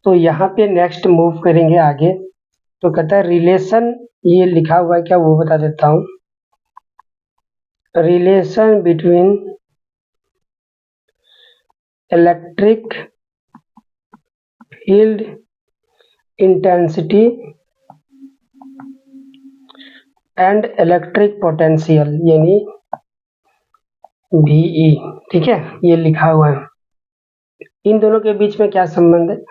तो यहाँ पे नेक्स्ट मूव करेंगे आगे। तो कहता है रिलेशन, ये लिखा हुआ है क्या वो बता देता हूँ। Relation between electric field intensity and electric potential यानी VE, ठीक है, ये लिखा हुआ है। इन दोनों के बीच में क्या संबंध है?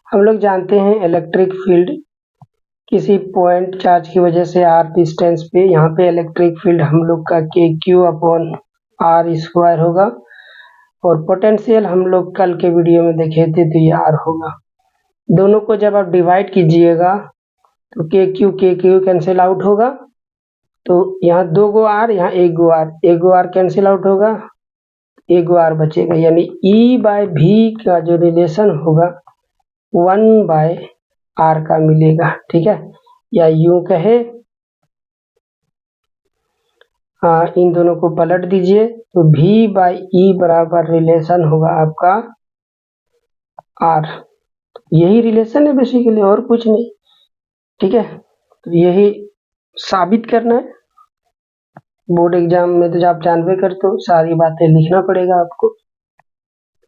हम लोग जानते हैं इलेक्ट्रिक फील्ड किसी पॉइंट चार्ज की वजह से r डिस्टेंस पे, यहाँ पे इलेक्ट्रिक फील्ड हम लोग का KQ/r² होगा, और पोटेंशियल हम लोग कल के वीडियो में देखे थे तो ये r होगा। दोनों को जब आप डिवाइड कीजिएगा तो KQ कैंसिल आउट होगा, तो यहाँ 2 गो r, यहाँ 1 गो r कैंसिल आउट होगा, 1 गो r बचेगा, यानी E/V का जो रिलेशन होगा 1/r का मिलेगा, ठीक है। या यूं कहे, इन दोनों को पलट दीजिए तो V/E बराबर रिलेशन होगा आपका r। यही रिलेशन है बेसिकली, और कुछ नहीं, ठीक है। तो यही साबित करना है। बोर्ड एग्जाम में तो जब आप जानवे करते हो सारी बातें लिखना पड़ेगा आपको,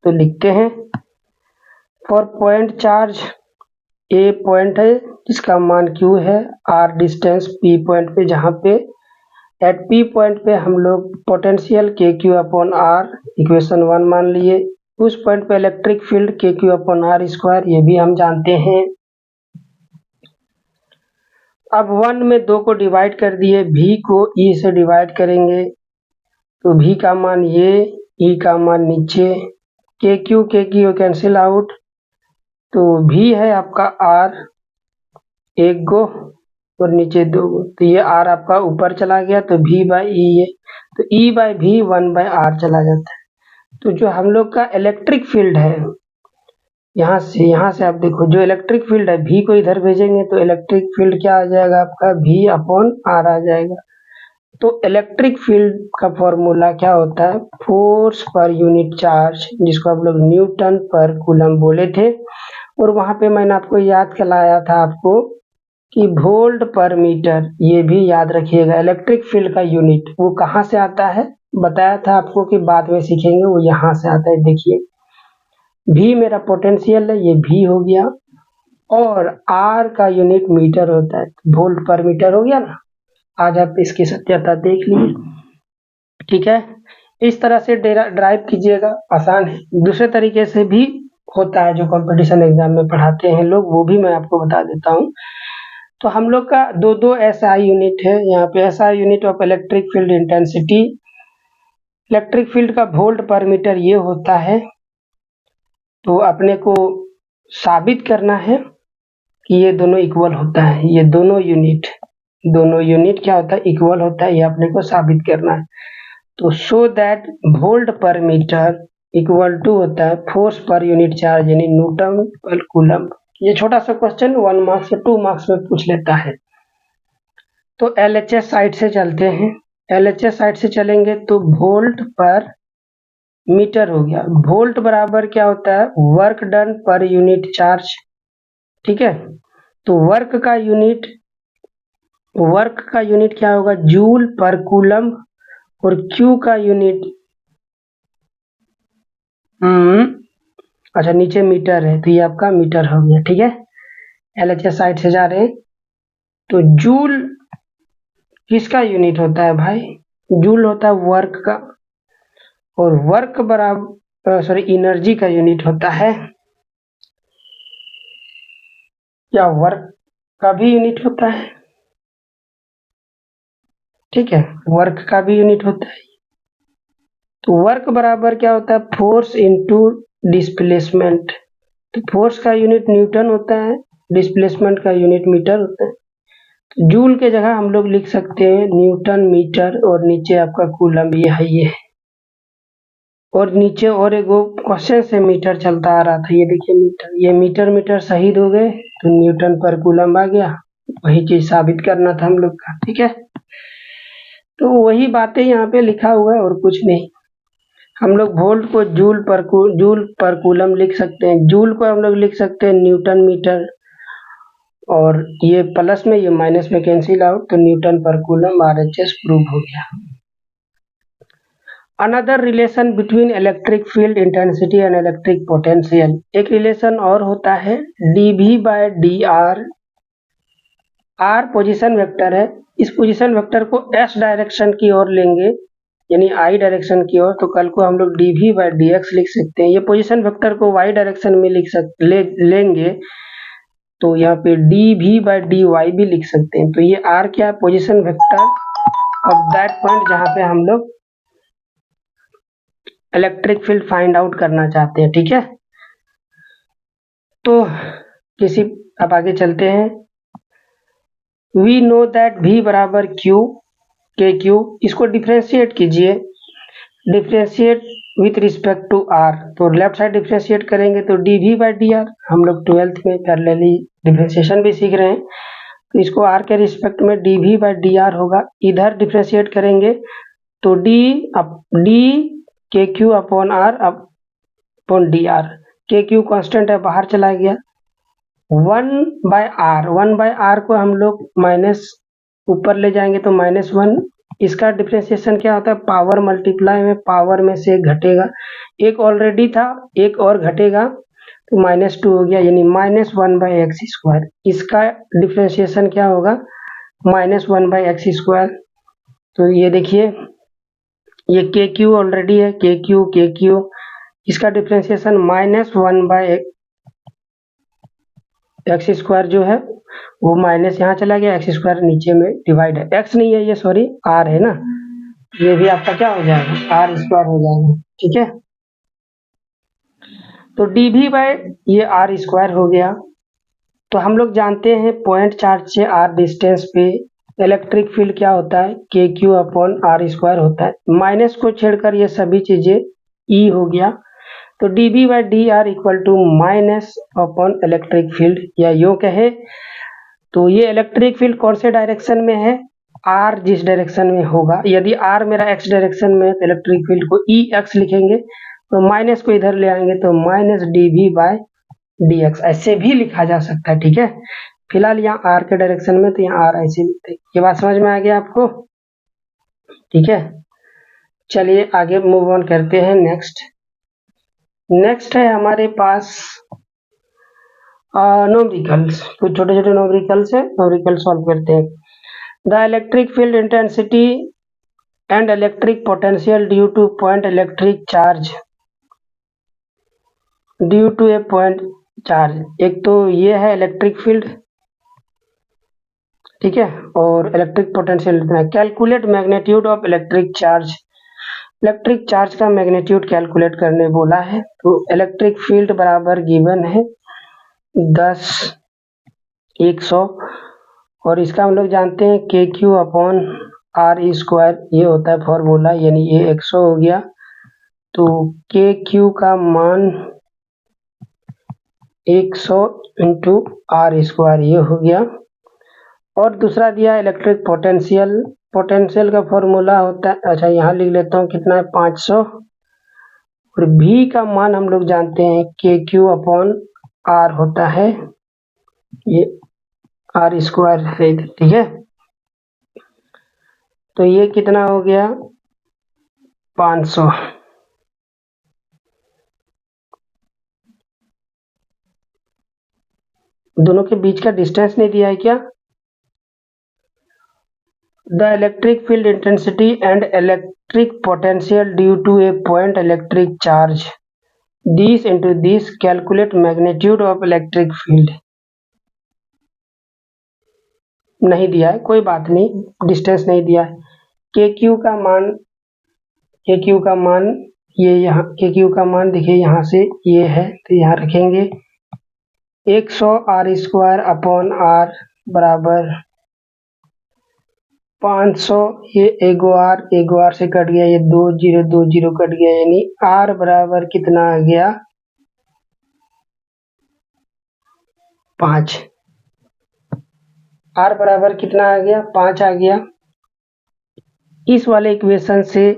तो लिखते हैं। For point charge, A point है जिसका मान Q है, R डिस्टेंस P पॉइंट पे, जहाँ पे एट P पॉइंट पे हम लोग पोटेंशियल KQ/R इक्वेशन 1 मान लिए। उस पॉइंट पे इलेक्ट्रिक फील्ड KQ/R², ये भी हम जानते हैं। अब 1 में 2 को डिवाइड कर दिए, V को E से डिवाइड करेंगे तो V का मान ये, E का मान नीचे, KQ कैंसिल आउट, तो V है आपका R 1 गो और नीचे 2 गो, तो ये R आपका ऊपर चला गया, तो V/E ये, तो E/V 1/R चला जाता है। तो जो हम लोग का इलेक्ट्रिक फील्ड है, यहाँ से आप देखो, जो इलेक्ट्रिक फील्ड है V को इधर भेजेंगे तो इलेक्ट्रिक फील्ड क्या आ जाएगा आपका, V/R आ जाएगा। तो इलेक्ट्रिक फील्ड का फॉर्मूला क्या होता है, फोर्स पर यूनिट चार्ज, जिसको आप लोग न्यूटन पर कूलम बोले थे। और वहां पे मैंने आपको याद कराया था आपको कि वोल्ट पर मीटर, ये भी याद रखिएगा। इलेक्ट्रिक फील्ड का यूनिट वो कहाँ से आता है, बताया था आपको कि बाद में सीखेंगे, वो यहाँ से आता है। देखिए V मेरा पोटेंशियल है, ये V हो गया, और R का यूनिट मीटर होता है, वोल्ट पर मीटर हो गया ना। आज आप इसकी सत्यता देख लीजिए, ठीक है। इस तरह से ड्राइव कीजिएगा, आसान है। दूसरे तरीके से भी होता है जो कंपटीशन एग्जाम में पढ़ाते हैं लोग, वो भी मैं आपको बता देता हूँ। तो हम लोग का दो SI यूनिट है, यहाँ पे SI unit of electric field intensity, electric field का वोल्ट पर मीटर ये होता है। तो अपने को साबित करना है कि ये दोनों इक्वल होता है, ये दोनों यूनिट क्या होता है, इक्वल होता है, ये अपने को साबित करना है। तो सो दैट वोल्ट पर मीटर इक्वल टू होता है फोर्स पर यूनिट चार्ज यानी न्यूटन पर कूलम। ये छोटा सा क्वेश्चन 1 मार्क्स या 2 मार्क्स में पूछ लेता है। तो LHS साइड से चलते हैं, LHS साइड से चलेंगे तो वोल्ट पर मीटर हो गया। वोल्ट बराबर क्या होता है, work done per unit charge, ठीक है। तो वर्क का यूनिट क्या होगा, जूल पर कूलम, और Q का यूनिट अच्छा नीचे मीटर है, तो ये आपका मीटर हो गया, ठीक है। LHS साइड से जा रहे हैं, तो जूल किसका यूनिट होता है भाई, जूल होता है वर्क का, और वर्क बराबर एनर्जी का यूनिट होता है, या वर्क का भी यूनिट होता है, ठीक है, वर्क का भी यूनिट होता है। तो वर्क बराबर क्या होता है, फोर्स इनटू डिस्प्लेसमेंट। तो फोर्स का यूनिट न्यूटन होता है, डिस्प्लेसमेंट का यूनिट मीटर होता है। तो जूल के जगह हम लोग लिख सकते हैं न्यूटन मीटर, और नीचे आपका कूलम ये है, ये, और नीचे और एक क्वेश्चन से मीटर चलता आ रहा था, ये देखिए मीटर, ये मीटर शहीद हो गए तो न्यूटन पर कूलम आ गया। वही चीज साबित करना था हम लोग का, ठीक है। तो वही बातें यहाँ पे लिखा हुआ है और कुछ नहीं। हम लोग वोल्ट को जूल पर कूलम लिख सकते हैं, जूल को हम लोग लिख सकते हैं न्यूटन मीटर, और ये प्लस में ये माइनस में कैंसिल आउट, तो न्यूटन पर कूलम RHS प्रूव हो गया। Another relation between electric field intensity and electric potential, एक रिलेशन और होता है dV/dr। r पोजीशन वेक्टर है, इस पोजीशन वेक्टर को s डायरेक्शन की ओर लेंगे, यानी I डायरेक्शन की ओर, तो कल को हम लोग dV/dx लिख सकते हैं। ये पोजीशन वेक्टर को y डायरेक्शन में लेंगे तो यहाँ पे dV/dy भी लिख सकते हैं। तो ये r क्या है, position vector of that point जहाँ पे हम लोग इलेक्ट्रिक फील्ड फाइंड आउट करना चाहते हैं, ठीक है। तो अब आगे चलते हैं। वी नो दैट V बराबर Q KQ, इसको डिफ्रेंशिएट कीजिए, differentiate with respect to R, तो लेफ्ट साइड डिफ्रेंशिएट करेंगे तो dV/dr, हम लोग 12th में पैरेलली डिफ्रेंशिएशन भी सीख रहे हैं, तो इसको R के रिस्पेक्ट में dV/dr होगा। इधर डिफ्रेंशिएट करेंगे तो d KQ upon R upon dr, KQ constant है, बाहर चला गया। 1/r को हम लोग माइनस ऊपर ले जाएंगे तो -1, इसका डिफ्रेंशिएशन क्या होता है, पावर मल्टीप्लाई में पावर में से एक घटेगा, एक ऑलरेडी था, एक और घटेगा तो -2 हो गया, यानी -1/x²। इसका डिफ्रेंशिएशन क्या होगा, -1/x²। तो ये देखिए, ये KQ ऑलरेडी है, KQ, इसका डिफ्रेंशिएशन -1/x² जो है वो माइनस यहाँ चला गया, x² नीचे में डिवाइड है, x नहीं है ये, सॉरी r है ना, ये भी आपका क्या हो जाएगा, r² हो जाएगा, ठीक है। तो dV बाय ये r² हो गया। तो हम लोग जानते हैं पॉइंट चार्ज से r डिस्टेंस पे इलेक्ट्रिक फील्ड क्या होता है, KQ अपॉन r² होता है, माइनस को छेड़कर ये सभी चीजें E हो गया। तो dV/dr equal to minus upon electric field, या यूं कहे तो ये इलेक्ट्रिक फील्ड कौन से डायरेक्शन में है, r जिस डायरेक्शन में होगा, यदि r मेरा x डायरेक्शन में है तो इलेक्ट्रिक फील्ड को EX लिखेंगे, तो माइनस को इधर ले आएंगे तो -dV/dx ऐसे भी लिखा जा सकता है, ठीक है। फिलहाल यहाँ r के डायरेक्शन में, तो यहाँ r ऐसे लिखते हैं। ये बात समझ में आ गया आपको, ठीक है। चलिए आगे मूव ऑन करते हैं। नेक्स्ट है हमारे पास न्यूमेरिकल्स, कुछ छोटे छोटे न्यूमेरिकल्स है, न्यूमेरिकल सॉल्व करते हैं। The electric field intensity and electric potential due to point electric charge, due to a point charge, एक तो ये है इलेक्ट्रिक फील्ड, ठीक है, और इलेक्ट्रिक पोटेंशियल इतना है। Calculate magnitude of electric charge, electric charge का मैग्नीट्यूड कैलकुलेट करने बोला है। तो इलेक्ट्रिक फील्ड बराबर गिवन है 10 100, और इसका हम लोग जानते हैं KQ अपॉन R², ये होता है फॉर्मूला, यानी ये 100 हो गया। तो KQ का मान 100 इंटू R², ये हो गया। और दूसरा दिया इलेक्ट्रिक पोटेंशियल का फॉर्मूला होता है, अच्छा यहाँ लिख लेता हूँ, कितना है 500, और V का मान हम लोग जानते हैं KQ अपॉन R होता है, ये R² है इधर, ठीक है। तो ये कितना हो गया 500, दोनों के बीच का डिस्टेंस नहीं दिया है क्या। The electric field intensity and electric potential due to a point electric charge, this into this, calculate magnitude of electric field, नहीं दिया है, कोई बात नहीं, डिस्टेंस नहीं दिया है। KQ का मान ये यहाँ, KQ का मान देखिए यहाँ से ये है, तो यहाँ रखेंगे 100 R² अपॉन R बराबर 500, ये एगो R से कट गया, ये 2 0 कट गया, यानी R बराबर कितना आ गया 5, R बराबर कितना आ गया 5 आ गया। इस वाले इक्वेशन से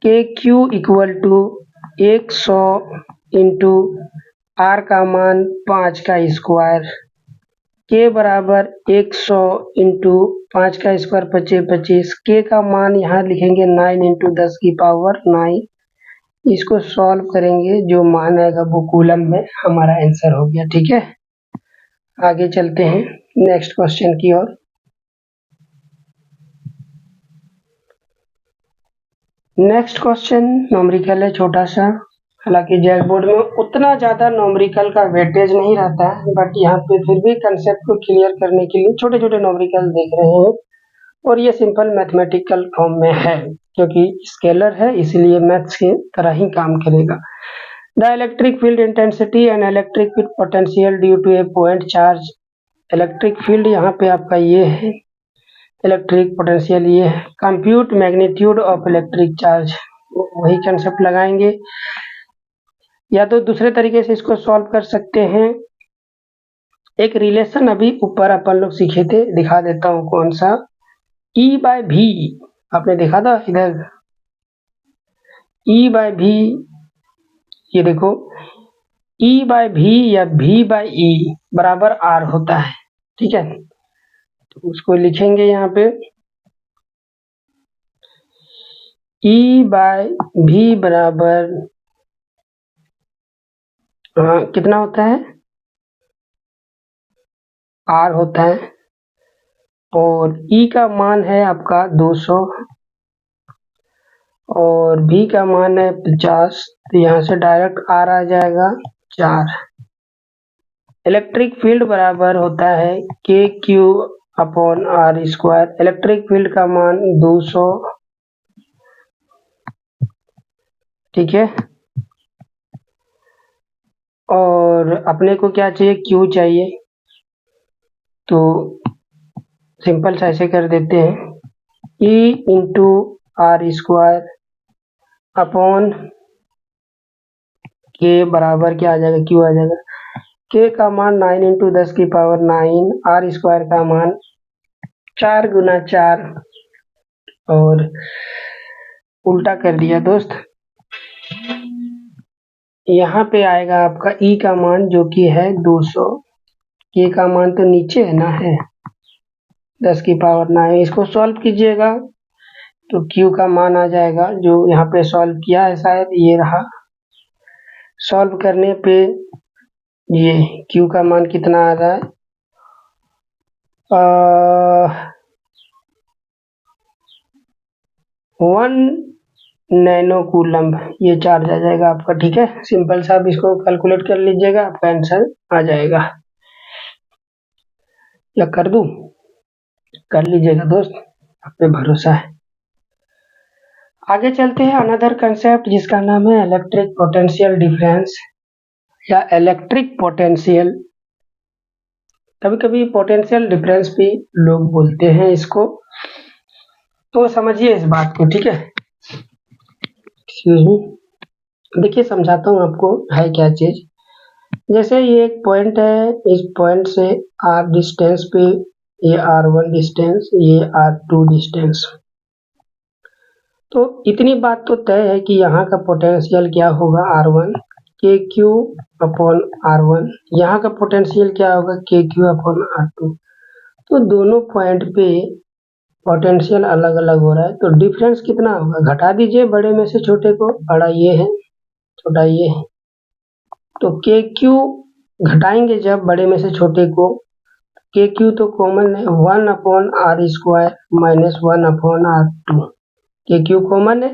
K Q equal to 100 into R का मान 5 का स्क्वायर, के बराबर 100 इंटू 5 का स्क्वायर 25, के का मान यहाँ लिखेंगे 9 इंटू 10 की पावर 9। इसको सॉल्व करेंगे, जो मान आएगा वो कूलम में हमारा आंसर हो गया। ठीक है, आगे चलते हैं नेक्स्ट क्वेश्चन की ओर। नेक्स्ट क्वेश्चन न्यूमेरिकल है, छोटा सा। हालांकि जैक बोर्ड में उतना ज़्यादा न्यूमेरिकल का वेटेज नहीं रहता है, बट यहाँ पे फिर भी कंसेप्ट को क्लियर करने के लिए छोटे छोटे न्यूमेरिकल देख रहे हैं, और ये सिंपल मैथमेटिकल फॉर्म में है, क्योंकि स्केलर है इसलिए मैथ्स के तरह ही काम करेगा। The electric field intensity and electric field potential due to a point charge. Electric field यहाँ पे आपका ये है, इलेक्ट्रिक पोटेंशियल ये है। Compute magnitude of electric charge, वही कंसेप्ट लगाएंगे, या तो दूसरे तरीके से इसको सॉल्व कर सकते हैं। एक रिलेशन अभी ऊपर अपन लोग सीखे थे, दिखा देता हूँ कौन सा। E बाय भी आपने देखा था इधर, E बाय भी, ये देखो E बाय भी या V बाय E बराबर R होता है। ठीक है, तो उसको लिखेंगे यहाँ पे, E बाय भी बराबर कितना होता है, R होता है, और E का मान है आपका 200 और V का मान है 50, तो यहाँ से डायरेक्ट R आ जाएगा 4। इलेक्ट्रिक फील्ड बराबर होता है K Q upon R square. Electric field का मान 200, ठीक है, और अपने को क्या चाहिए, क्यू चाहिए, तो सिंपल सा ऐसे कर देते हैं, E into R square upon K बराबर क्या आ जाएगा, क्यू आ जाएगा। के का मान 9 इंटू 10 की पावर 9, आर स्क्वायर का मान 4 गुना 4, और उल्टा कर दिया दोस्त। यहाँ पे आएगा आपका ई का मान जो कि है 200, के का मान तो नीचे है ना, है 10 की पावर 9। इसको सॉल्व कीजिएगा तो क्यू का मान आ जाएगा, जो यहाँ पे सॉल्व किया है शायद ये रहा। सॉल्व करने पे ये क्यू का मान कितना आ रहा है, 1 नैनो कूलम, ये चार्ज आ जाएगा आपका। ठीक है, सिंपल सा आप इसको कैलकुलेट कर लीजिएगा, आपका आंसर आ जाएगा। या कर दूं, कर लीजिएगा दोस्त, आप पे भरोसा है। आगे चलते हैं अनदर कंसेप्ट जिसका नाम है इलेक्ट्रिक पोटेंशियल डिफरेंस या इलेक्ट्रिक पोटेंशियल। कभी कभी पोटेंशियल डिफरेंस भी लोग बोलते हैं इसको, तो समझिए इस बात को। ठीक है, एक्सक्यूज मी, देखिए समझाता हूँ आपको है क्या चीज। जैसे ये एक पॉइंट है, इस पॉइंट से r डिस्टेंस पे ये r1 डिस्टेंस, ये r2 डिस्टेंस, तो इतनी बात तो तय है कि यहाँ का पोटेंशियल क्या होगा, r1 के क्यू अपॉन r1, यहाँ का पोटेंशियल क्या होगा, के क्यू अपॉन r2। तो दोनों पॉइंट पे पोटेंशियल अलग अलग हो रहा है, तो डिफरेंस कितना होगा, घटा दीजिए बड़े में से छोटे को, बड़ा ये है छोटा ये है, तो के क्यू घटाएंगे जब बड़े में से छोटे को, के क्यू तो कॉमन है, 1 upon R square minus 1 upon r2, K Q common है,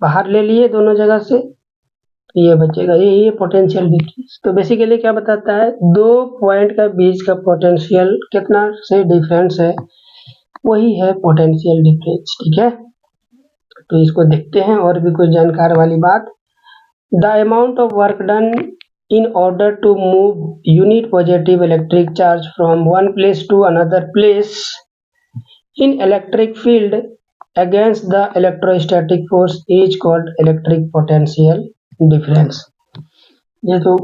बाहर ले लिए दोनों जगह से, तो ये बचेगा, ये पोटेंशियल डिफरेंस। तो बेसिकली क्या बताता है, दो पॉइंट का बीच का पोटेंशियल कितना से डिफरेंस है, वही है पोटेंशियल डिफरेंस। ठीक है, तो इसको देखते हैं और भी कुछ जानकार वाली बात। The amount of work done in order to move unit positive electric charge from one place to another place in electric field against the electrostatic force is called electric potential difference। ये तो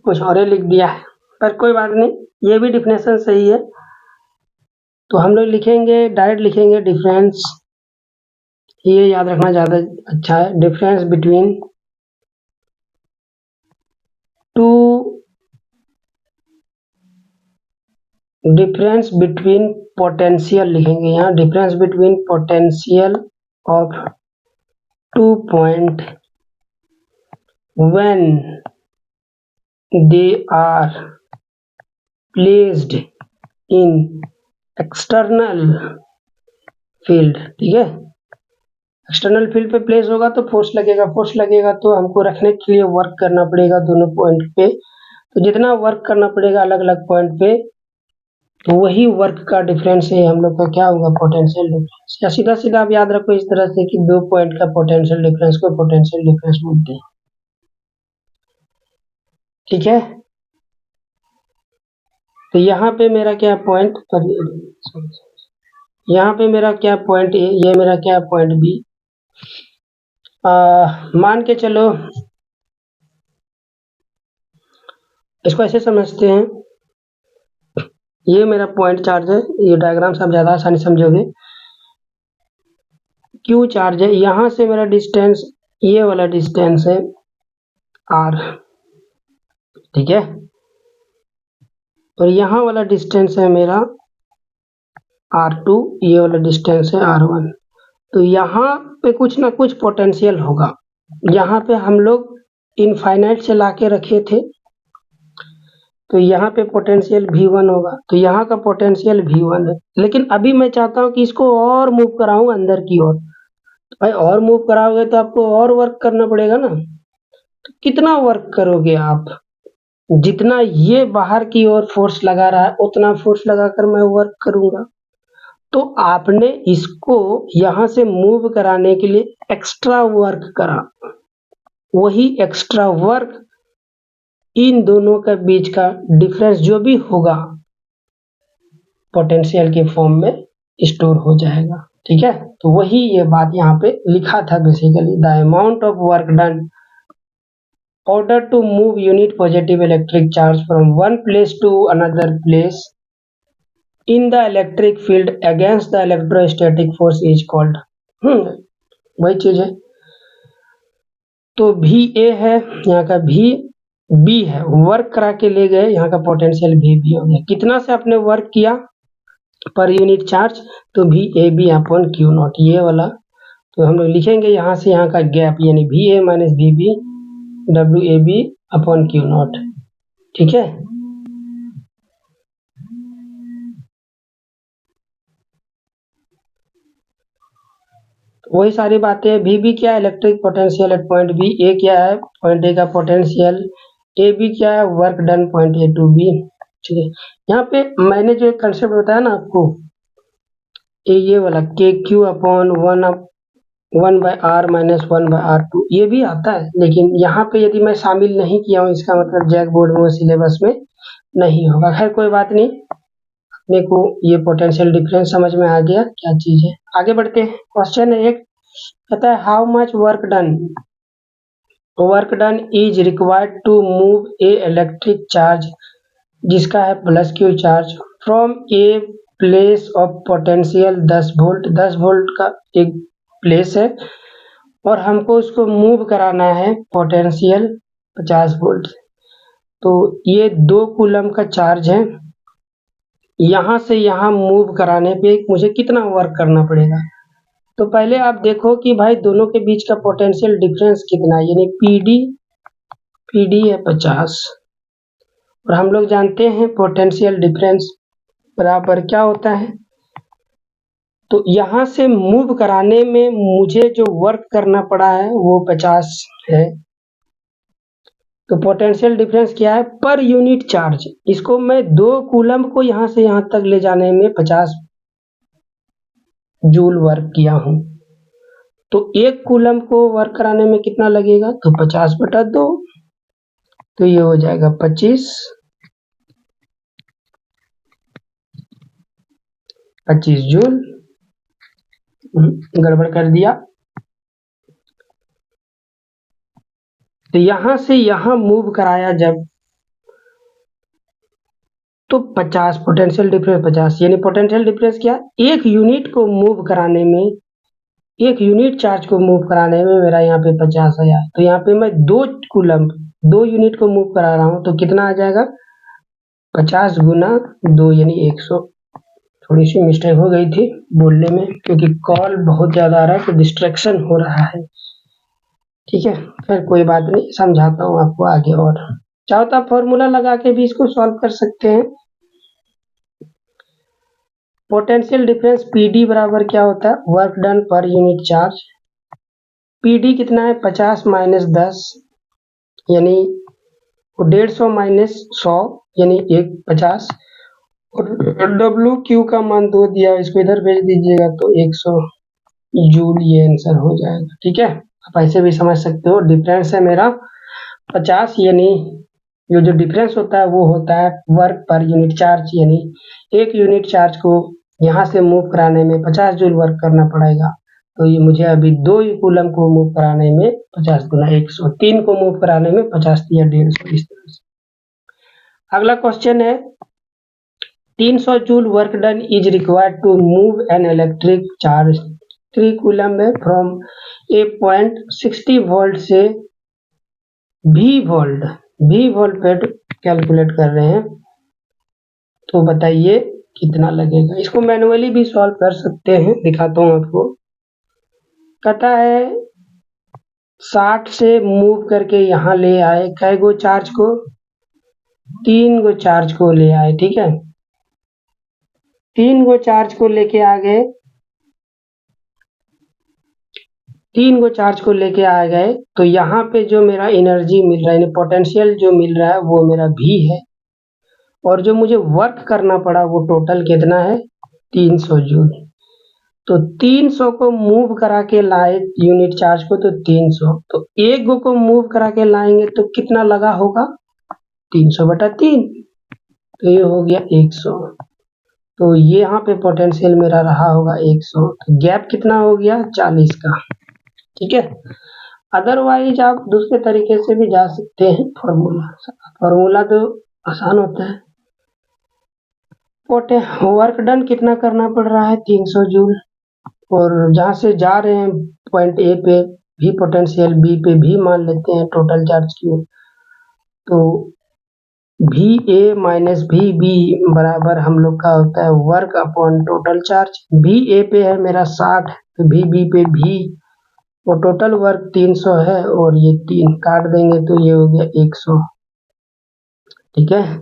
कुछ और ही लिख दिया है, पर कोई बात नहीं, ये भी डिफिनेशन सही है। तो हम लोग लिखेंगे, डायरेक्ट लिखेंगे डिफरेंस ये याद रखना ज़्यादा अच्छा है। Difference between two difference between potential लिखेंगे यहाँ, difference between potential of 2 point when they are placed in external field। ठीक है, एक्सटर्नल फील्ड पे प्लेस होगा तो फोर्स लगेगा तो हमको रखने के लिए वर्क करना पड़ेगा दोनों पॉइंट पे। तो जितना वर्क करना पड़ेगा अलग अलग पॉइंट पे, तो वही वर्क का डिफरेंस है हम लोग का क्या होगा, पोटेंशियल डिफरेंस। या सीधा सीधा आप याद रखो इस तरह से कि 2 पॉइंट का पोटेंशियल डिफरेंस को पोटेंशियल डिफरेंस बोलते हैं। ठीक है, तो यहाँ पे मेरा क्या पॉइंट, यहाँ पे मेरा क्या पॉइंट ए, ये मेरा क्या पॉइंट बी। मान के चलो इसको ऐसे समझते हैं, ये मेरा पॉइंट चार्ज है, ये डायग्राम से आप ज़्यादा आसानी समझोगे। क्यू चार्ज है, यहाँ से मेरा डिस्टेंस, ये वाला डिस्टेंस है आर। ठीक है, और यहाँ वाला डिस्टेंस है मेरा R2, ये वाला डिस्टेंस है R1। तो यहाँ पे कुछ ना कुछ पोटेंशियल होगा। यहाँ पे हम लोग इनफाइनाइट से लाके रखे थे, तो यहाँ पे पोटेंशियल V1 होगा, तो यहाँ का पोटेंशियल V1 है। लेकिन अभी मैं चाहता हूँ कि इसको और मूव कराऊं अंदर की ओर। तो भाई और मूव कराओगे तो आपको और वर्क करना पड़ेगा ना। तो कितना वर्क करोगे आप, जितना ये बाहर की ओर फोर्स लगा रहा है उतना फोर्स लगाकर मैं वर्क करूंगा। तो आपने इसको यहाँ से मूव कराने के लिए एक्स्ट्रा वर्क करा, वही एक्स्ट्रा वर्क इन दोनों के बीच का डिफरेंस जो भी होगा पोटेंशियल के फॉर्म में स्टोर हो जाएगा। ठीक है, तो वही ये बात यहाँ पे लिखा था basically, the amount of work done order to move unit positive electric charge from one place to another place in the electric field against the electrostatic force is called। वही चीज है। तो भी ए है, यहाँ का भी बी है, वर्क करा के ले गए, यहाँ का पोटेंशियल भी बी हो गया। कितना से आपने वर्क किया पर यूनिट चार्ज, तो भी A B upon Q naught, ये वाला। तो हम लोग लिखेंगे यहाँ से यहाँ का गैप, यानी V A minus V B W A B upon Q naught. ठीक है, वही सारी बातें। भी बी क्या है, electric potential at point B. A क्या है, पॉइंट ए का पोटेंशियल। ए बी क्या है, work done point A to B. ठीक है, यहाँ पे मैंने जो एक कंसेप्ट बताया ना आपको, ये वाला के Q upon 1/r minus 1/r2, ये भी आता है, लेकिन यहाँ पे यदि मैं शामिल नहीं किया हूँ इसका मतलब जैक बोर्ड में सिलेबस में नहीं होगा। खैर कोई बात नहीं, अपने को ये पोटेंशियल डिफरेंस समझ में आ गया क्या चीज है। आगे बढ़ते हैं। क्वेश्चन एक कहता है how much work done is required to move a electric charge, जिसका है plus Q charge, from a place of potential 10 volt. 10 volt का एक प्लेस है और हमको उसको मूव कराना है पोटेंशियल 50 वोल्ट। तो ये 2 कूलम का चार्ज है, यहाँ से यहाँ मूव कराने पे मुझे कितना वर्क करना पड़ेगा। तो पहले आप देखो कि भाई दोनों के बीच का पोटेंशियल डिफरेंस कितना है, यानी पीडी है 50, और हम लोग जानते हैं पोटेंशियल डिफरेंस बराबर क्या होता है। तो यहाँ से मूव कराने में मुझे जो वर्क करना पड़ा है वो 50 है। तो पोटेंशियल डिफरेंस क्या है, पर यूनिट चार्ज। इसको मैं 2 कूलम को यहाँ से यहाँ तक ले जाने में 50 जूल वर्क किया हूँ। तो 1 कूलम को वर्क कराने में कितना लगेगा, तो 50/2, तो ये हो जाएगा 25 जूल। गड़बड़ कर दिया। तो यहां से यहां मूव कराया जब, तो 50 पोटेंशियल डिफरेंस 50, यानी पोटेंशियल डिफरेंस क्या, 1 यूनिट को मूव कराने में एक यूनिट चार्ज को मूव कराने में मेरा यहाँ पे 50,000, तो यहाँ पे मैं 2 कूलम्ब 2 यूनिट को मूव करा रहा हूँ, तो कितना आ जाएगा 50 गुना 2 यानी 100। थोड़ी सी मिस्टेक हो गई थी बोलने में, क्योंकि कॉल बहुत ज़्यादा आ रहा है तो डिस्ट्रैक्शन हो रहा है। ठीक है, फिर कोई बात नहीं, समझाता हूँ आपको आगे। और चाहो तो आप फॉर्मूला लगा के भी इसको सॉल्व कर सकते हैं। पोटेंशियल डिफरेंस पीडी बराबर क्या होता है, work done per unit charge. PD कितना है 50 माइनस 10 यानी 150 माइनस 100 यानी 50। और डब्ल्यू क्यू का मान 2 दिया, इसको इधर भेज दीजिएगा तो 100 जूल ये आंसर हो जाएगा। ठीक है, आप ऐसे भी समझ सकते हो। डिफरेंस है मेरा 50 यानी जो डिफरेंस होता है वो होता है वर्क पर यूनिट चार्ज, यानी एक यूनिट चार्ज को यहाँ से मूव कराने में 50 जूल वर्क करना पड़ेगा। तो ये मुझे अभी 2 कूलम को मूव कराने में 50 गुना 100, 3 को मूव कराने में 50 या 150, इस तरह से। अगला क्वेश्चन है 300 joule work done is required to move an electric charge 3 coulomb में फ्रॉम ए पॉइंट 60 वोल्ट से भी वोल्ट पे कैलकुलेट कर रहे हैं, तो बताइए कितना लगेगा। इसको मैनुअली भी सॉल्व कर सकते हैं, दिखाता हूँ आपको। कहता है 60 से मूव करके यहाँ ले आए, कै गो चार्ज को, 3 गो चार्ज को ले आए। ठीक है, 3 गो चार्ज को लेके आ गए, 3 गो चार्ज को लेके आ गए, तो यहाँ पे जो मेरा एनर्जी मिल रहा है यानी पोटेंशियल जो मिल रहा है वो मेरा भी है, और जो मुझे वर्क करना पड़ा वो टोटल कितना है 300 जूल। तो 300 को मूव करा के लाए यूनिट चार्ज को, तो 300, तो एक गो को मूव करा के लाएंगे तो कितना लगा होगा 300/3, तो ये हो गया 100। तो ये यहाँ पे पोटेंशियल मेरा रहा होगा 100, तो गैप कितना हो गया 40 का। ठीक है, अदरवाइज आप दूसरे तरीके से भी जा सकते हैं। फॉर्मूला तो आसान होता है। वर्क डन कितना करना पड़ रहा है 300 जूल, और जहाँ से जा रहे हैं पॉइंट ए पे भी पोटेंशियल बी पे भी मान लेते हैं टोटल चार्ज की, तो भी ए माइनस भी बी बराबर हम लोग का होता है वर्क अपॉन टोटल चार्ज। भी ए पे है मेरा 60, तो भी बी पे भी, और टोटल वर्क 300 है, और ये 3 काट देंगे तो ये हो गया 100। ठीक है,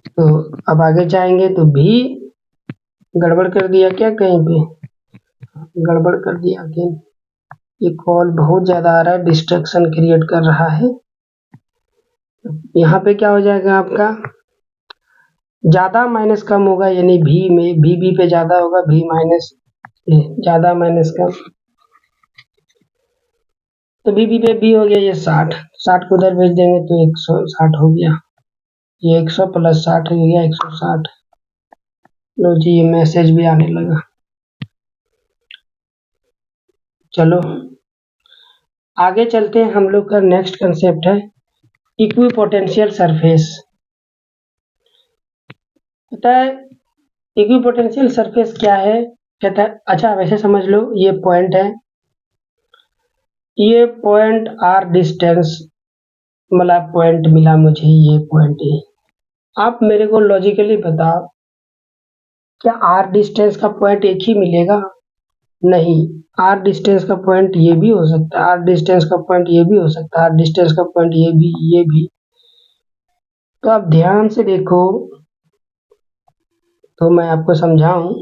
तो अब आगे जाएंगे तो भी गड़बड़ कर दिया क्या, कहीं पे गड़बड़ कर दिया कि ये कॉल बहुत ज्यादा आ रहा है, डिस्ट्रैक्शन क्रिएट कर रहा है। यहाँ पे क्या हो जाएगा आपका, ज्यादा माइनस कम होगा, यानी भी में भी पे ज्यादा होगा, भी माइनस ज्यादा माइनस कम, तो भी पे भी हो गया ये 60 को उधर भेज देंगे तो 160 हो गया, ये 100 प्लस 60 हो गया 160। लो जी, ये मैसेज भी आने लगा। चलो आगे चलते हैं, हम लोग का नेक्स्ट कंसेप्ट है इक्विपोटेंशियल सरफेस। पता है इक्विपोटेंशियल सरफेस क्या है, कहता है अच्छा वैसे समझ लो, ये पॉइंट है, ये पॉइंट आर डिस्टेंस वाला पॉइंट मिला मुझे, ये पॉइंट है। आप मेरे को लॉजिकली बताओ, क्या आर डिस्टेंस का पॉइंट एक ही मिलेगा? नहीं, आर डिस्टेंस का पॉइंट ये भी हो सकता है, आर डिस्टेंस का पॉइंट ये भी हो सकता है, आर डिस्टेंस का पॉइंट ये भी। तो आप ध्यान से देखो, तो मैं आपको समझाऊं,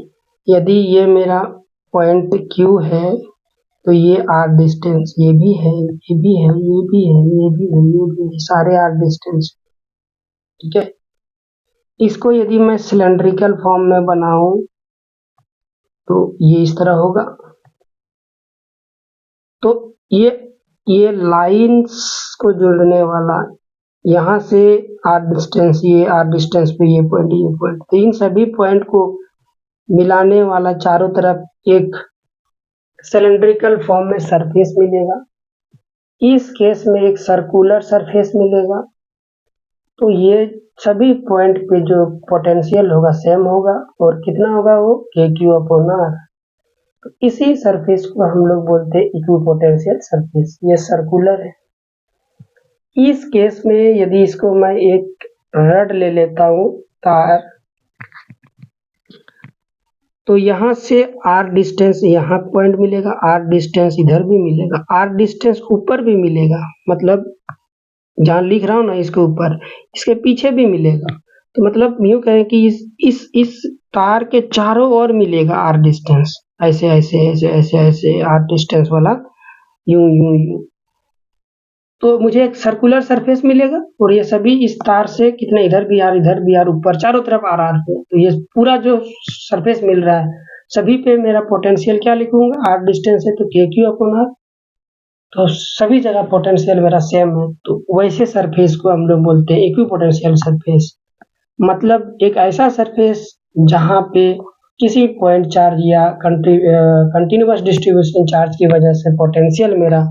यदि ये मेरा पॉइंट Q है, तो ये आर डिस्टेंस ये भी है, ये भी है, ये भी है, ये भी है, ये भी है, सारे आर डिस्टेंस। ठीक है, इसको यदि मैं सिलेंड्रिकल फॉर्म में बनाऊं तो ये इस तरह होगा। तो ये लाइंस को जोड़ने वाला, यहाँ से आर डिस्टेंस, ये आर डिस्टेंस पे ये पॉइंट, तो इन सभी पॉइंट को मिलाने वाला चारों तरफ एक सिलेंड्रिकल फॉर्म में सरफेस मिलेगा। इस केस में एक सर्कुलर सरफेस मिलेगा, तो ये सभी पॉइंट पे जो पोटेंशियल होगा सेम होगा और कितना होगा वो KQ/R। तो इसी सरफेस को हम लोग बोलते हैं इक्विपोटेंशियल सरफेस। ये सर्कुलर है। इस केस में यदि इसको मैं एक रड ले लेता हूँ तार, तो यहाँ से R डिस्टेंस यहाँ पॉइंट मिलेगा, R डिस्टेंस इधर भी मिलेगा, R डिस्टेंस ऊपर भी मिलेगा, मतलब जहाँ लिख रहा हूँ ना इसके ऊपर, इसके पीछे भी मिलेगा। तो मतलब यूँ कहें कि इस तार के चारों ओर मिलेगा R डिस्टेंस, ऐसे ऐसे ऐसे ऐसे ऐसे R डिस्टेंस वाला, यूं यूं यूं। तो मुझे एक सर्कुलर सरफेस मिलेगा और ये सभी इस तार से कितने इधर भी R ऊपर चारों तरफ R पे, तो ये पूरा जो सरफेस मिल रहा है सभी पे मेरा पोटेंशियल क्या लिखूंगा, R डिस्टेंस है तो KQ/R। तो सभी जगह पोटेंशियल मेरा सेम है, तो वैसे सरफेस को हम लोग बोलते हैं इक्विपोटेंशियल सरफेस। मतलब एक ऐसा सरफेस जहाँ पे किसी पॉइंट चार्ज या कंटिन्यूअस डिस्ट्रीब्यूशन चार्ज की वजह से पोटेंशियल मेरा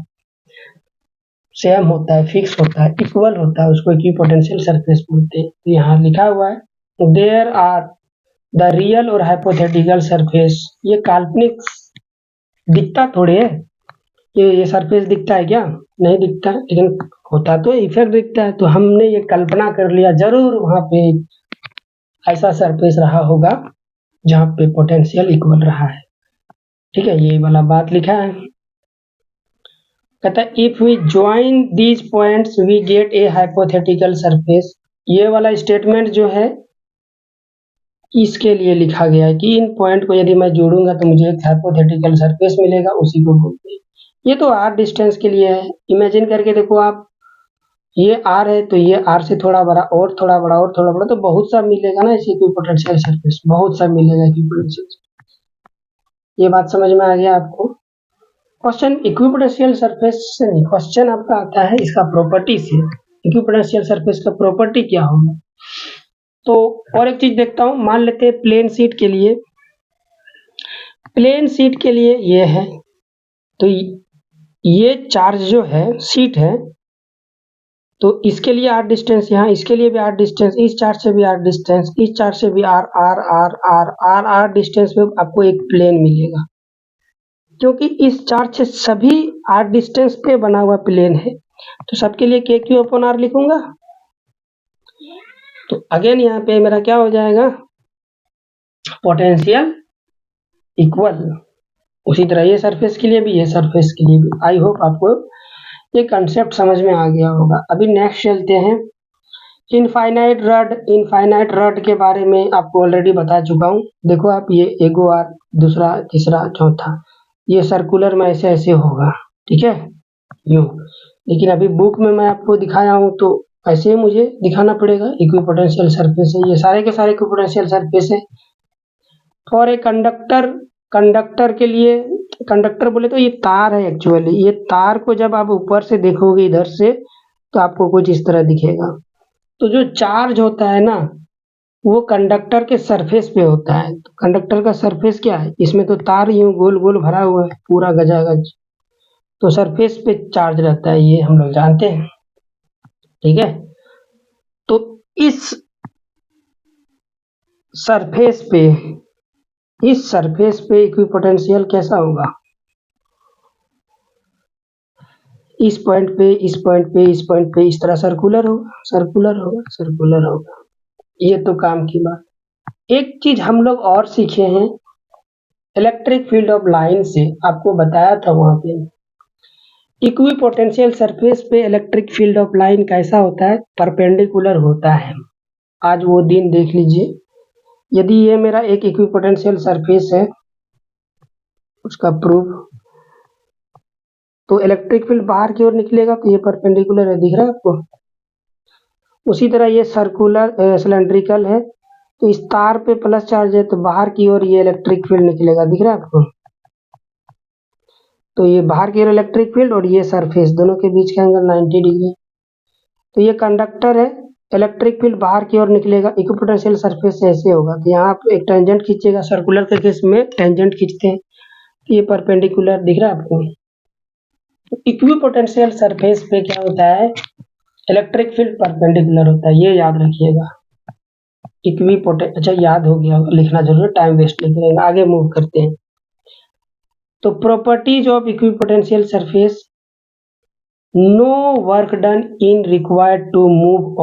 सेम होता है, फिक्स होता है, इक्वल होता है, उसको इक्विपोटेंशियल सरफेस बोलते हैं। तो यहाँ लिखा हुआ है देयर आर द रियल और हाइपोथेटिकल सरफेस। ये काल्पनिक दिखता थोड़ी है, ये सरफेस दिखता है क्या? नहीं दिखता, लेकिन होता तो इफेक्ट दिखता है। तो हमने ये कल्पना कर लिया जरूर वहां पे ऐसा सरफेस रहा होगा जहाँ पे पोटेंशियल इक्वल रहा है। ठीक है, ये वाला बात लिखा है। कहता है if we join these points we get a hypothetical surface. ये वाला स्टेटमेंट जो है इसके लिए लिखा गया है कि इन पॉइंट को यदि मैं जोड़ूंगा तो मुझे एक हाइपोथेटिकल सरफेस मिलेगा, उसी को बोलते हैं। ये तो R डिस्टेंस के लिए है। इमेजिन करके देखो आप, ये R है तो ये R से थोड़ा बड़ा और थोड़ा बड़ा और थोड़ा बड़ा, तो बहुत सा मिलेगा ना इस इक्विपोटेंशियल सरफेस, बहुत सा मिलेगा इक्विपोटेंशियल। ये बात समझ में आ गया आपको? क्वेश्चन इक्विपोटेंशियल सरफेस से नहीं, क्वेश्चन आपका आता है इसका प्रॉपर्टी से। इक्विपोटेंशियल सरफेस का प्रॉपर्टी क्या होगा? तो और एक चीज देखता हूँ, मान लेते हैं प्लेन शीट के लिए, प्लेन शीट के लिए ये है, तो ये चार्ज जो है शीट है, तो इसके लिए R डिस्टेंस, यहाँ इसके लिए भी R डिस्टेंस, इस चार्ज से भी R डिस्टेंस, इस चार्ज से भी R R R R R R distance में आपको एक प्लेन मिलेगा, क्योंकि इस चार्ज से सभी R डिस्टेंस पे बना हुआ प्लेन है। तो सबके लिए KQ/R लिखूंगा। तो अगेन यहाँ पे मेरा क्या हो जाएगा, पोटेंशियल इक्वल। उसी तरह ये सरफेस के लिए भी, ये सरफेस के लिए भी। आई होप आपको ये कंसेप्ट समझ में आ गया होगा। अभी नेक्स्ट चलते हैं, इनफाइनाइट रड। इनफाइनाइट रड के बारे में आपको ऑलरेडी बता चुका हूँ। देखो आप, ये एगो R, दूसरा, तीसरा, चौथा, ये सर्कुलर में ऐसे ऐसे होगा, ठीक है, यूं। लेकिन अभी बुक में मैं आपको दिखाया हूँ तो ऐसे ही मुझे दिखाना पड़ेगा। इक्विपोटेंशियल सरफेस है, ये सारे के सारे इक्विपोटेंशियल सरफेस है। और एक कंडक्टर, कंडक्टर के लिए, कंडक्टर बोले तो ये तार है एक्चुअली। ये तार को जब आप ऊपर से देखोगे इधर से तो आपको कुछ इस तरह दिखेगा। तो जो चार्ज होता है ना वो कंडक्टर के सरफेस पे होता है। तो कंडक्टर का सरफेस क्या है, इसमें तो तार यूं गोल गोल भरा हुआ है पूरा गजागज, तो सरफेस पे चार्ज रहता है, ये हम लोग जानते हैं, ठीक है। तो इस सरफेस पे, इस सरफेस पे इक्विपोटेंशियल कैसा होगा, इस पॉइंट पे, इस पॉइंट पे, इस पॉइंट पे, इस तरह सर्कुलर होगा, सर्कुलर होगा, सर्कुलर होगा। ये तो काम की बात। एक चीज हम लोग और सीखे हैं इलेक्ट्रिक फील्ड ऑफ लाइन से, आपको बताया था वहां पे इक्विपोटेंशियल सरफेस पे इलेक्ट्रिक फील्ड ऑफ लाइन कैसा होता है, परपेंडिकुलर होता है। आज वो दिन देख लीजिए। यदि ये मेरा एक इक्विपोटेंशियल सरफेस है, उसका प्रूफ, तो इलेक्ट्रिक फील्ड बाहर की ओर निकलेगा तो ये परपेंडिकुलर है, दिख रहा है आपको। उसी तरह ये सर्कुलर सिलेंड्रिकल है, तो इस तार पे प्लस चार्ज है तो बाहर की ओर ये इलेक्ट्रिक फील्ड निकलेगा, दिख रहा है आपको। तो ये बाहर की ओर इलेक्ट्रिक फील्ड और ये सरफेस, दोनों के बीच का एंगल 90 डिग्री। तो ये कंडक्टर है, इलेक्ट्रिक फील्ड बाहर की ओर निकलेगा, इक्विपोटेंशियल सरफेस से ऐसे होगा। तो यहाँ आप एक टेंजेंट खींचेगा, सर्कुलर के केस में टेंजेंट खींचते हैं, तो ये परपेंडिकुलर दिख रहा है आपको। तो इक्विपोटेंशियल सरफेस पे क्या होता है, इलेक्ट्रिक फील्ड परपेंडिकुलर होता है, ये याद रखिएगा। अच्छा याद हो गया, लिखना जरूर, टाइम वेस्ट नहीं करेंगे, आगे मूव करते हैं। तो properties of equipotential surface, no work done in required to move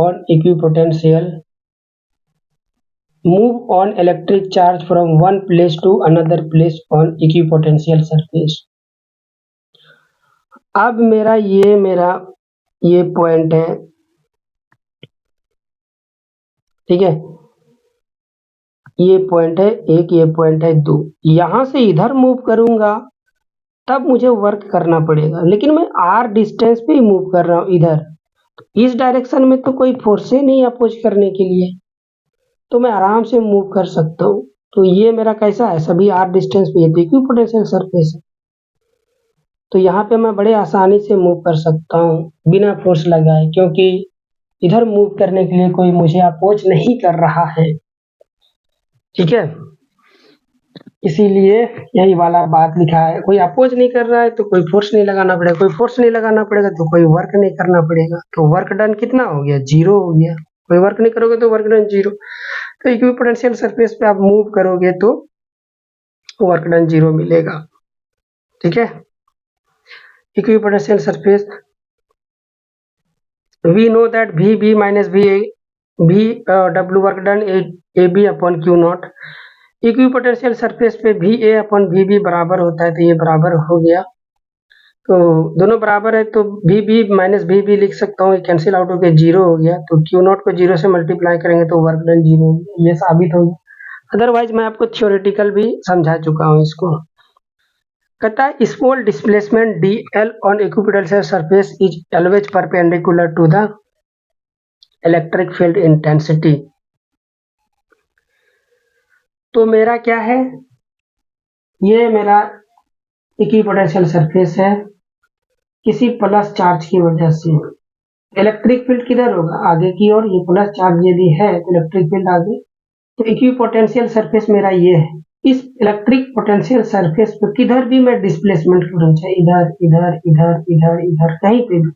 on electric charge from one place to another place on equipotential surface. अब मेरा ये पॉइंट है, ठीक है, ये पॉइंट है एक, ये पॉइंट है दो। यहां से इधर मूव करूंगा तब मुझे वर्क करना पड़ेगा, लेकिन मैं आर डिस्टेंस पे ही मूव कर रहा हूं इधर, इस डायरेक्शन में तो कोई फोर्स ही नहीं अपोज करने के लिए, तो मैं आराम से मूव कर सकता हूँ। तो ये मेरा कैसा है, सभी आर डिस्टेंस पे, ये तो इक्विपोटेंशियल सरफेस है, तो यहाँ पे मैं बड़े आसानी से मूव कर सकता हूँ बिना फोर्स लगाए, क्योंकि इधर मूव करने के लिए कोई मुझे अपोज नहीं कर रहा है, ठीक है। इसीलिए यही वाला बात लिखा है, कोई अपोज नहीं कर रहा है तो कोई फोर्स नहीं लगाना पड़ेगा, कोई फोर्स नहीं लगाना पड़ेगा तो कोई वर्क नहीं करना पड़ेगा, तो वर्क डन कितना हो गया, 0 हो गया। कोई वर्क नहीं करोगे तो वर्क डन 0। तो इक्विपोटेंशियल सरफेस पे आप मूव करोगे तो वर्क डन 0 मिलेगा, ठीक है। Equipotential surface, we know that VB minus W work done AB upon Q not. Equipotential surface पे VA अपन VB बराबर होता है, तो ये बराबर हो गया, तो दोनों बराबर है, तो VB माइनस VB लिख सकता हूँ, कैंसिल आउट होकर 0 हो गया, तो Q नॉट को 0 से मल्टीप्लाई करेंगे तो वर्क डन 0 हो गया, ये साबित हो गया। अदरवाइज मैं आपको थ्योरेटिकल भी समझा चुका हूँ इसको। कहता है small displacement DL on equipotential surface is always perpendicular to the electric field intensity. तो मेरा क्या है, ये मेरा इक्विपोटेंशियल सरफेस है, किसी प्लस चार्ज की वजह से इलेक्ट्रिक फील्ड किधर होगा, आगे की ओर, ये प्लस चार्ज यदि है तो इलेक्ट्रिक फील्ड आगे, तो इक्विपोटेंशियल सरफेस मेरा ये है। इस इलेक्ट्रिक पोटेंशियल सरफेस पे किधर भी मैं डिस्प्लेसमेंट करूँ, चाहे इधर इधर इधर इधर इधर कहीं पे भी,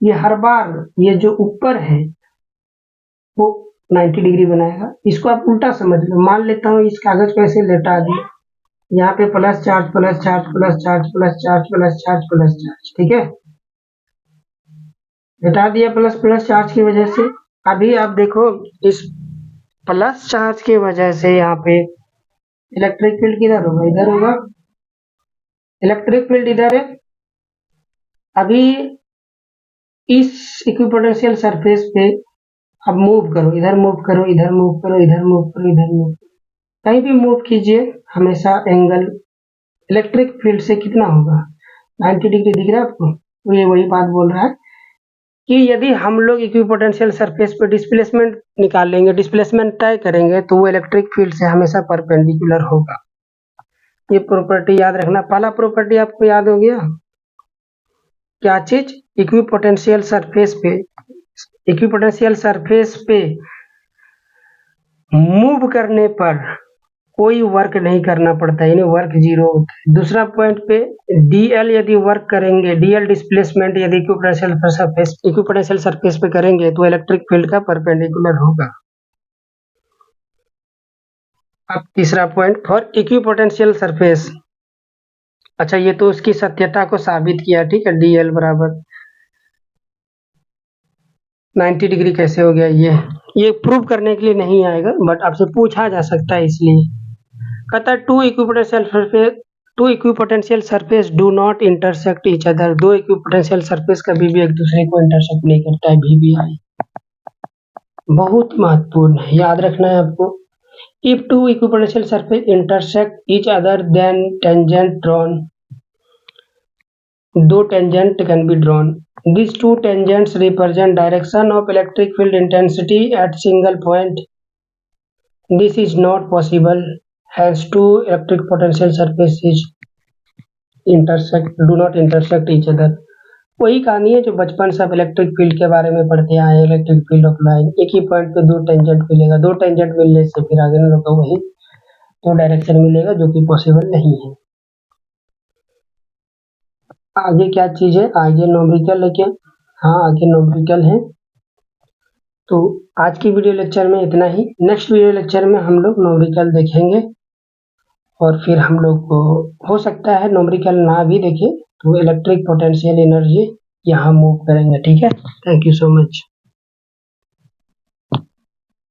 ये हर बार ये जो ऊपर है वो 90 डिग्री बनाएगा। इसको आप उल्टा समझ लो, मान लेता हूँ इस कागज को ऐसे लेटा दिया, यहाँ पे plus charge plus charge plus charge plus charge plus charge plus charge, ठीक है, लेटा दिया प्लस प्लस चार्ज की वजह से। अभी आप देखो इस प्लस चार्ज की वजह से यहाँ पे इलेक्ट्रिक फील्ड किधर होगा, इधर होगा, इलेक्ट्रिक फील्ड इधर है। अभी इस इक्विपोटेंशियल सरफेस पे अब मूव करो, इधर मूव करो, इधर मूव करो, इधर मूव करो, इधर मूव करो, कहीं भी मूव कीजिए, हमेशा एंगल इलेक्ट्रिक फील्ड से कितना होगा, 90 डिग्री, दिख रहा है आपको। तो ये वही बात बोल रहा है कि यदि हम लोग इक्विपोटेंशियल सरफेस पे डिस्प्लेसमेंट निकालेंगे, डिस्प्लेसमेंट तय करेंगे, तो वो इलेक्ट्रिक फील्ड से हमेशा परपेंडिकुलर होगा। ये प्रॉपर्टी याद रखना। पहला प्रॉपर्टी आपको याद हो गया, क्या चीज, इक्विपोटेंशियल सरफेस पे मूव करने पर कोई वर्क नहीं करना पड़ता, यानी वर्क 0 होता है। दूसरा पॉइंट पे DL यदि वर्क करेंगे, DL डिस्प्लेसमेंट यदि इक्विपोटेंशियल सरफेस पे करेंगे तो इलेक्ट्रिक फील्ड का परपेंडिकुलर होगा। अब तीसरा पॉइंट, फॉर इक्विपोटेंशियल सरफेस, अच्छा ये तो उसकी सत्यता को साबित किया, ठीक है, DL बराबर 90 डिग्री कैसे हो गया, ये प्रूव करने के लिए नहीं आएगा, बट आपसे पूछा जा सकता है इसलिए। कहता है two equipotential surface do not intersect each other, दो इक्विपोटेंशियल सरफेस कभी भी एक दूसरे को इंटरसेक्ट नहीं करता है, VBI बहुत महत्वपूर्ण है, याद रखना है आपको। If two equipotential surface intersect each other then tangent drawn, दो tangent can be drawn, these two tangents represent direction of electric field intensity at single point. This is not possible, hence two electric potential surfaces do not intersect each other. वही कहानी है जो बचपन से आप electric field के बारे में पढ़ते आए हैं, इलेक्ट्रिक फील्ड ऑफ लाइन, एक ही पॉइंट पे दो टेंजेंट मिलेगा, दो टेंजेंट मिलने से फिर आगे लोग का वही दो डायरेक्शन मिलेगा, जो कि पॉसिबल नहीं है। आगे क्या चीज है, आगे न्यूमेरिकल है क्या, हाँ आगे न्यूमेरिकल है। तो आज की वीडियो लेक्चर में इतना ही। नेक्स्ट वीडियो लेक्चर में हम लोग न्यूमेरिकल देखेंगे और फिर हम लोग को हो सकता है न्यूमेरिकल ना भी देखें तो इलेक्ट्रिक पोटेंशियल एनर्जी यहाँ मूव करेंगे। ठीक है, थैंक यू सो मच।